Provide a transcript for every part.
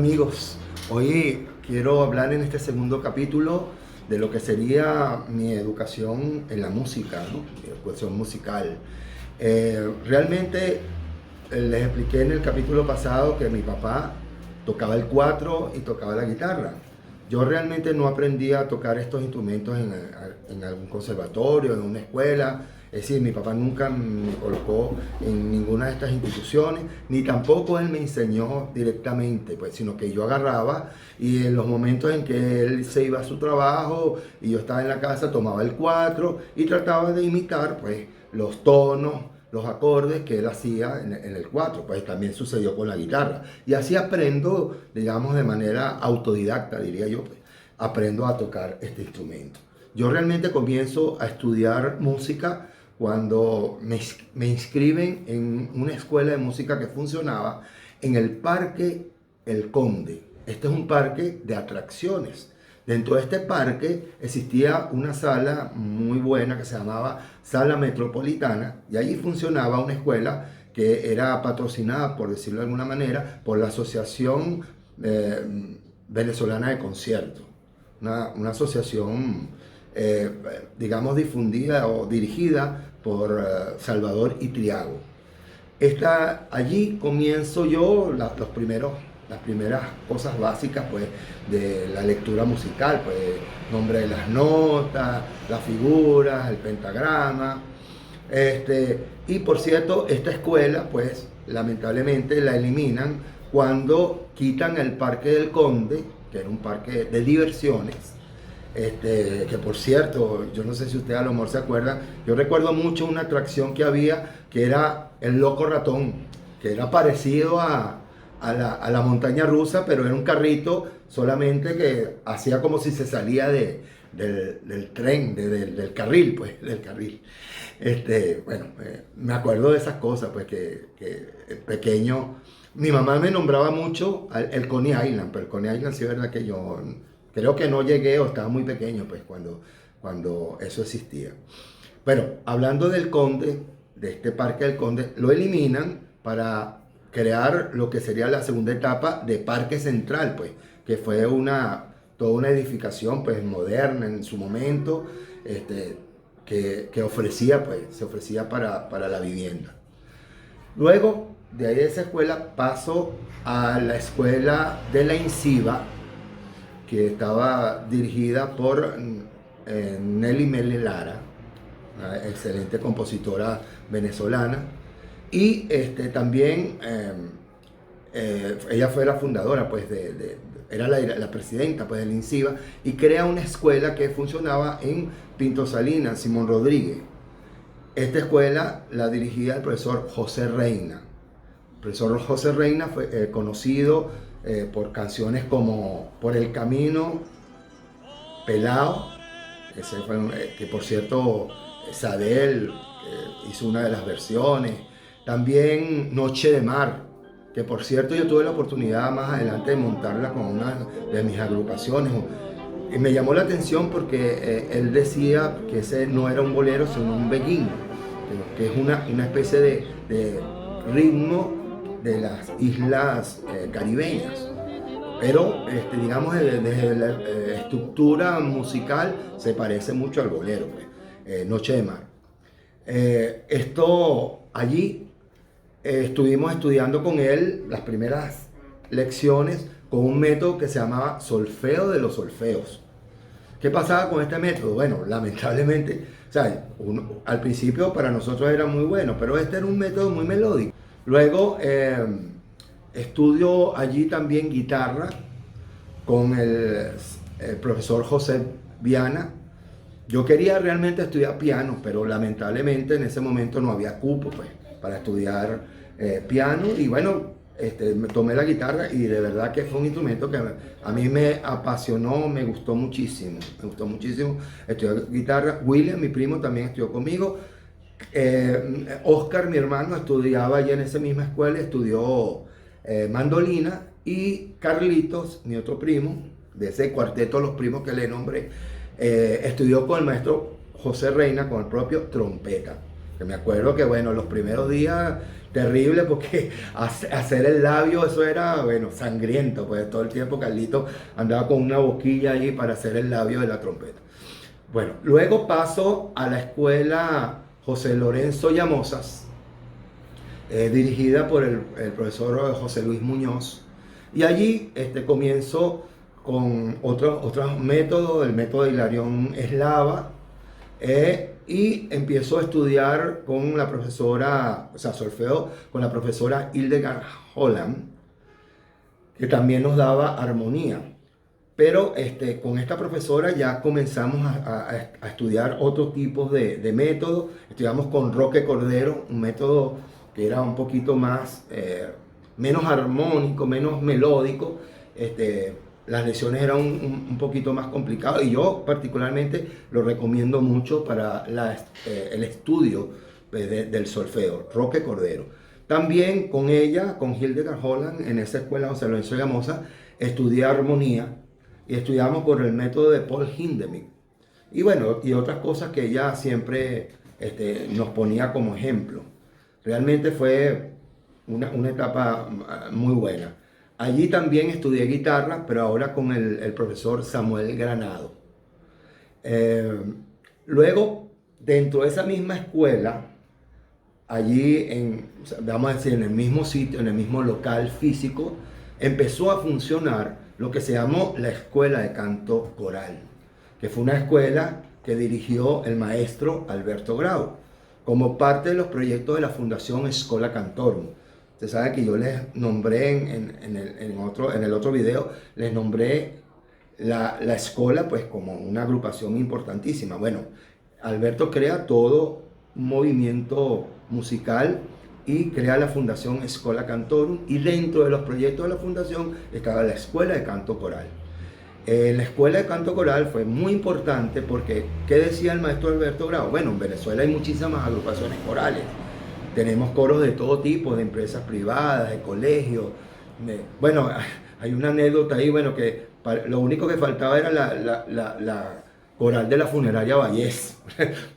amigos, hoy quiero hablar en este segundo capítulo de lo que sería mi educación en la música, ¿no? Mi educación musical. Realmente les expliqué en el capítulo pasado que mi papá tocaba el cuatro y tocaba la guitarra. Yo realmente no aprendí a tocar estos instrumentos en algún conservatorio, en una escuela. Es decir, mi papá nunca me colocó en ninguna de estas instituciones, ni tampoco él me enseñó directamente, pues, sino que yo agarraba y en los momentos en que él se iba a su trabajo y yo estaba en la casa, tomaba el cuatro y trataba de imitar, pues, los tonos, los acordes que él hacía en el cuatro. Pues también sucedió con la guitarra. Y así aprendo, digamos, de manera autodidacta, diría yo, pues, aprendo a tocar este instrumento. Yo realmente comienzo a estudiar música cuando me inscriben en una escuela de música que funcionaba en el Parque El Conde. Este es un parque de atracciones. Dentro de este parque existía una sala muy buena que se llamaba Sala Metropolitana, y allí funcionaba una escuela que era patrocinada, por decirlo de alguna manera, por la Asociación Venezolana de Conciertos, una asociación digamos difundida o dirigida por Salvador Itriago. Allí comienzo yo las primeras cosas básicas, pues, de la lectura musical, pues, nombre de las notas, las figuras, el pentagrama. Y por cierto, esta escuela, pues, lamentablemente la eliminan cuando quitan el Parque del Conde, que era un parque de diversiones. Que por cierto, yo no sé si usted a lo mejor se acuerda, yo recuerdo mucho una atracción que había, que era el Loco Ratón, que era parecido a la montaña rusa, pero era un carrito solamente que hacía como si se salía del tren, del carril, pues, del carril. Bueno, me acuerdo de esas cosas, pues, que pequeño, mi mamá me nombraba mucho el Coney Island, pero el Coney Island sí es verdad que yo creo que no llegué o estaba muy pequeño, pues, cuando eso existía. Bueno, hablando del Conde, de este Parque del Conde, lo eliminan para crear lo que sería la segunda etapa de Parque Central, pues, que fue toda una edificación, pues, moderna en su momento, que ofrecía, pues, se ofrecía para la vivienda. Luego, de ahí de esa escuela, paso a la escuela de la INCIBA, que estaba dirigida por Nelly Mele Lara, una excelente compositora venezolana, y también ella fue la fundadora, pues, era la presidenta, pues, del INCIBA, y crea una escuela que funcionaba en Pinto Salinas, Simón Rodríguez. Esta escuela la dirigía el profesor José Reina. El profesor José Reina fue conocido por canciones como Por el Camino, Pelao, que por cierto Sadel hizo una de las versiones. También Noche de Mar, que por cierto yo tuve la oportunidad más adelante de montarla con una de mis agrupaciones. Y me llamó la atención porque él decía que ese no era un bolero, sino un beguín, que es una especie de ritmo de las islas caribeñas. Pero digamos desde la estructura musical se parece mucho al bolero, pues. Noche de Mar. Allí estuvimos estudiando con él las primeras lecciones con un método que se llamaba solfeo de los solfeos. ¿Qué pasaba con este método? Bueno, lamentablemente, o sea, al principio para nosotros era muy bueno, pero este era un método muy melódico. Luego estudio allí también guitarra con el profesor José Viana. Yo quería realmente estudiar piano, pero lamentablemente en ese momento no había cupo, pues, para estudiar piano. Y bueno, me tomé la guitarra y de verdad que fue un instrumento que a mí me apasionó, me gustó muchísimo. Me gustó muchísimo estudiar guitarra. William, mi primo, también estudió conmigo. Oscar, mi hermano, estudiaba allí en esa misma escuela, estudió mandolina, y Carlitos, mi otro primo, de ese cuarteto Los Primos que le nombré, estudió con el maestro José Reina, con el propio trompeta, que me acuerdo que, bueno, los primeros días terrible porque hacer el labio, eso era, bueno, sangriento, pues todo el tiempo Carlito andaba con una boquilla ahí para hacer el labio de la trompeta. Bueno, luego paso a la escuela José Lorenzo Llamosas, dirigida por el profesor José Luis Muñoz, y allí comienzo con otros métodos, el método de Hilarión Eslava, y empiezo a estudiar con la profesora, o sea, solfeo con la profesora Hildegard Holland, que también nos daba armonía. Pero con esta profesora ya comenzamos a estudiar otros tipos de métodos. Estudiamos con Roque Cordero, un método que era un poquito más, menos armónico, menos melódico. Las lecciones eran un poquito más complicadas y yo particularmente lo recomiendo mucho para el estudio del solfeo, Roque Cordero. También con ella, con Hildegard Holland, en esa escuela José Lorenzo Llamosas, estudié armonía y estudiamos con el método de Paul Hindemith. Y bueno, y otras cosas que ella siempre nos ponía como ejemplo. Realmente fue una etapa muy buena. Allí también estudié guitarra, pero ahora con el profesor Samuel Granado. Luego, dentro de esa misma escuela, allí, vamos a decir, en el mismo sitio, en el mismo local físico, empezó a funcionar lo que se llamó la Escuela de Canto Coral, que fue una escuela que dirigió el maestro Alberto Grau, como parte de los proyectos de la Fundación Schola Cantorum. Usted sabe que yo les nombré en el otro video, les nombré la escuela pues como una agrupación importantísima. Bueno, Alberto crea todo un movimiento musical y crea la Fundación Schola Cantorum, y dentro de los proyectos de la fundación estaba la Escuela de Canto Coral. La Escuela de Canto Coral fue muy importante porque, ¿qué decía el maestro Alberto Grau? Bueno, en Venezuela hay muchísimas agrupaciones corales. Tenemos coros de todo tipo, de empresas privadas, de colegios. Bueno, hay una anécdota ahí, bueno, que lo único que faltaba era la coral de la funeraria Vallés,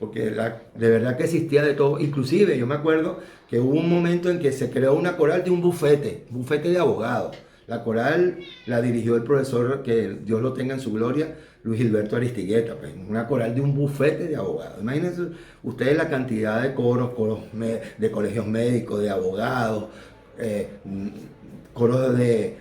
porque de verdad que existía de todo. Inclusive yo me acuerdo que hubo un momento en que se creó una coral de un bufete de abogados. La coral la dirigió el profesor, que Dios lo tenga en su gloria, Luis Gilberto Aristigueta, pues, una coral de un bufete de abogados. Imagínense ustedes la cantidad de coros de colegios médicos, de abogados, coros de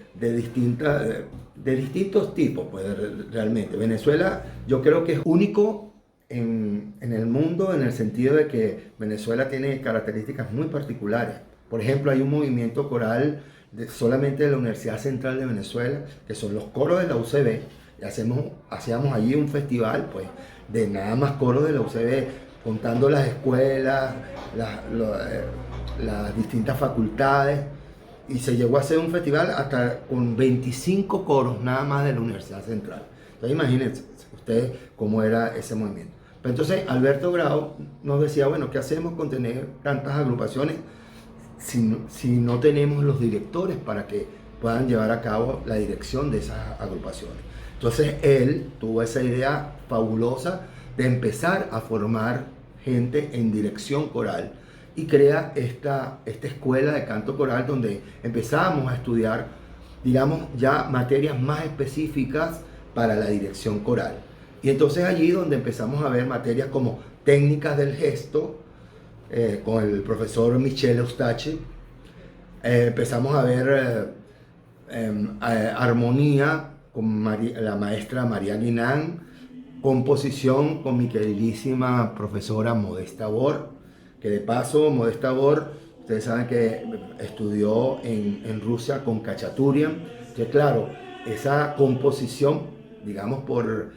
distintos tipos, pues realmente. Venezuela yo creo que es único en el mundo, en el sentido de que Venezuela tiene características muy particulares. Por ejemplo, hay un movimiento coral solamente de la Universidad Central de Venezuela, que son los coros de la UCB, y hacíamos allí un festival pues, de nada más coros de la UCB, contando las escuelas, las distintas facultades, y se llegó a hacer un festival hasta con 25 coros nada más de la Universidad Central. Entonces imagínense ustedes cómo era ese movimiento. Pero entonces Alberto Grau nos decía, bueno, ¿qué hacemos con tener tantas agrupaciones si no tenemos los directores para que puedan llevar a cabo la dirección de esas agrupaciones? Entonces él tuvo esa idea fabulosa de empezar a formar gente en dirección coral y crea esta escuela de canto coral donde empezamos a estudiar, digamos, ya materias más específicas para la dirección coral. Y entonces allí donde empezamos a ver materias como técnicas del gesto, con el profesor Michel Eustache, empezamos a ver armonía con la maestra María Guinán, composición con mi queridísima profesora Modesta Bor, que de paso Modesta Bor, ustedes saben que estudió en Rusia con Khachaturian, que claro, esa composición, digamos por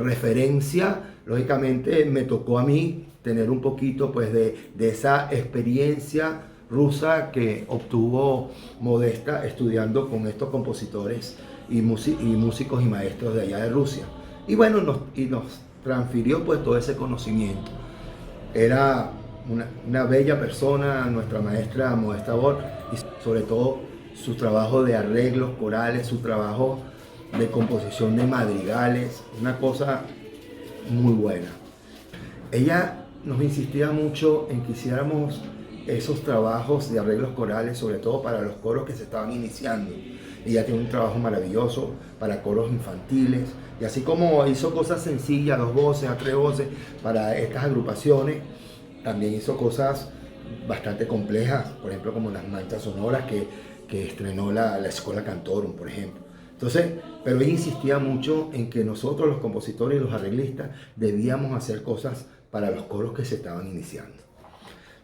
referencia, lógicamente me tocó a mí tener un poquito pues de esa experiencia rusa que obtuvo Modesta estudiando con estos compositores y músicos y maestros de allá de Rusia. Y bueno, nos transfirió pues todo ese conocimiento. Era una bella persona, nuestra maestra Modesta Bor, y sobre todo su trabajo de arreglos corales, su trabajo de composición de madrigales, una cosa muy buena. Ella nos insistía mucho en que hiciéramos esos trabajos de arreglos corales, sobre todo para los coros que se estaban iniciando. Ella tiene un trabajo maravilloso para coros infantiles, y así como hizo cosas sencillas, 2 voces, a 3 voces, para estas agrupaciones, también hizo cosas bastante complejas, por ejemplo, como las manchas sonoras que estrenó la Escola Cantorum, por ejemplo. Entonces, pero ella insistía mucho en que nosotros, los compositores y los arreglistas, debíamos hacer cosas para los coros que se estaban iniciando.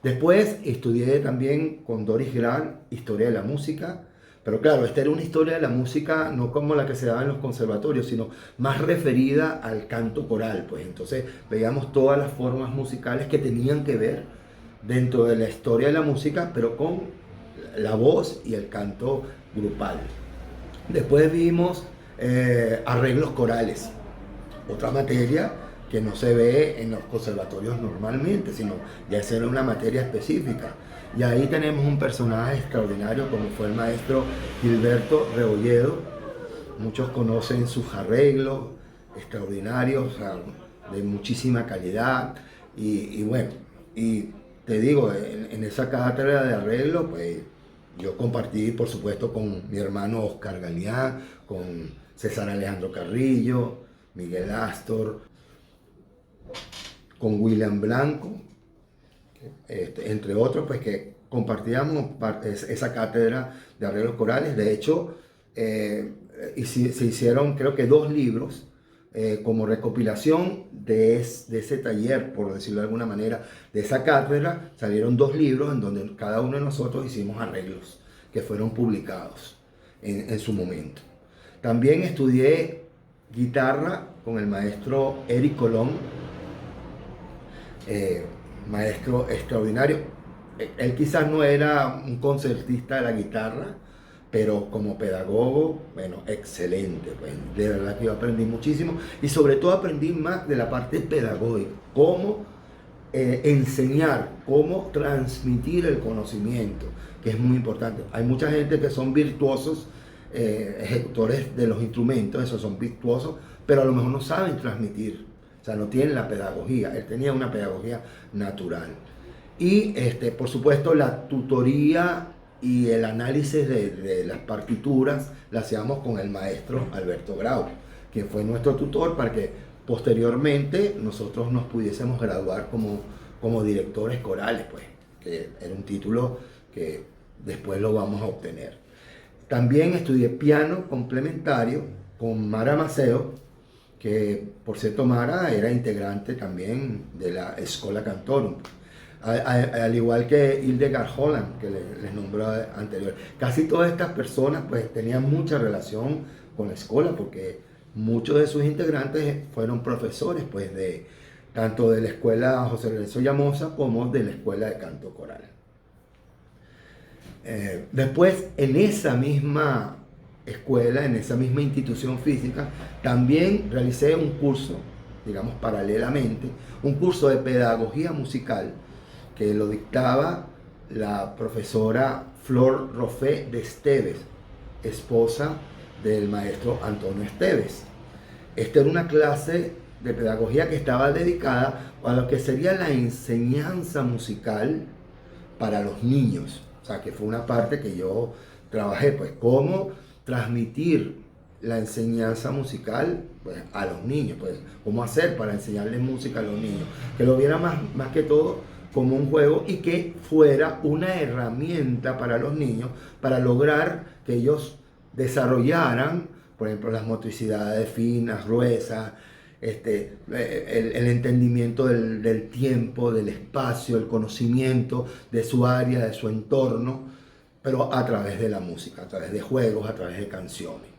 Después estudié también con Doris Gran historia de la música, pero claro, esta era una historia de la música no como la que se daba en los conservatorios, sino más referida al canto coral. Pues entonces veíamos todas las formas musicales que tenían que ver dentro de la historia de la música, pero con la voz y el canto grupal. Después vimos arreglos corales, otra materia que no se ve en los conservatorios normalmente, sino ya es una materia específica. Y ahí tenemos un personaje extraordinario como fue el maestro Gilberto Rebolledo. Muchos conocen sus arreglos extraordinarios, o sea, de muchísima calidad. Y bueno, y te digo, en esa cátedra de arreglo, pues yo compartí, por supuesto, con mi hermano Oscar Galeán, con César Alejandro Carrillo, Miguel Astor, con William Blanco, entre otros, pues que compartíamos esa cátedra de arreglos corales. De hecho, se hicieron creo que 2 libros como recopilación de ese taller, por decirlo de alguna manera, de esa cátedra. Salieron 2 libros en donde cada uno de nosotros hicimos arreglos que fueron publicados en su momento. También estudié guitarra con el maestro Eric Colón, maestro extraordinario. Él quizás no era un concertista de la guitarra, pero como pedagogo, bueno, excelente. Pues, de verdad que yo aprendí muchísimo y sobre todo aprendí más de la parte pedagógica, cómo enseñar, cómo transmitir el conocimiento, que es muy importante. Hay mucha gente que son virtuosos, ejecutores de los instrumentos, esos son virtuosos, pero a lo mejor no saben transmitir. O sea, no tienen la pedagogía. Él tenía una pedagogía natural. Y, por supuesto, la tutoría y el análisis de las partituras la hacíamos con el maestro Alberto Grau, quien fue nuestro tutor para que posteriormente nosotros nos pudiésemos graduar como directores corales, pues, que era un título que después lo vamos a obtener. También estudié piano complementario con Mara Maceo, que por cierto Mara era integrante también de la Escola Cantorum, al igual que Hildegard Holland, que les nombró anterior. Casi todas estas personas pues tenían mucha relación con la escuela, porque muchos de sus integrantes fueron profesores pues tanto de la Escuela José Lorenzo Llamosa como de la Escuela de Canto Coral. Después, en esa misma escuela, en esa misma institución física, también realicé un curso, digamos paralelamente, un curso de pedagogía musical que lo dictaba la profesora Flor Rofé de Esteves, esposa del maestro Antonio Esteves. Esta era una clase de pedagogía que estaba dedicada a lo que sería la enseñanza musical para los niños. O sea, que fue una parte que yo trabajé, pues, cómo transmitir la enseñanza musical pues, a los niños, pues, cómo hacer para enseñarles música a los niños, que lo vieran más que todo como un juego y que fuera una herramienta para los niños para lograr que ellos desarrollaran, por ejemplo, las motricidades finas, gruesas, el entendimiento del tiempo, del espacio, el conocimiento de su área, de su entorno, pero a través de la música, a través de juegos, a través de canciones.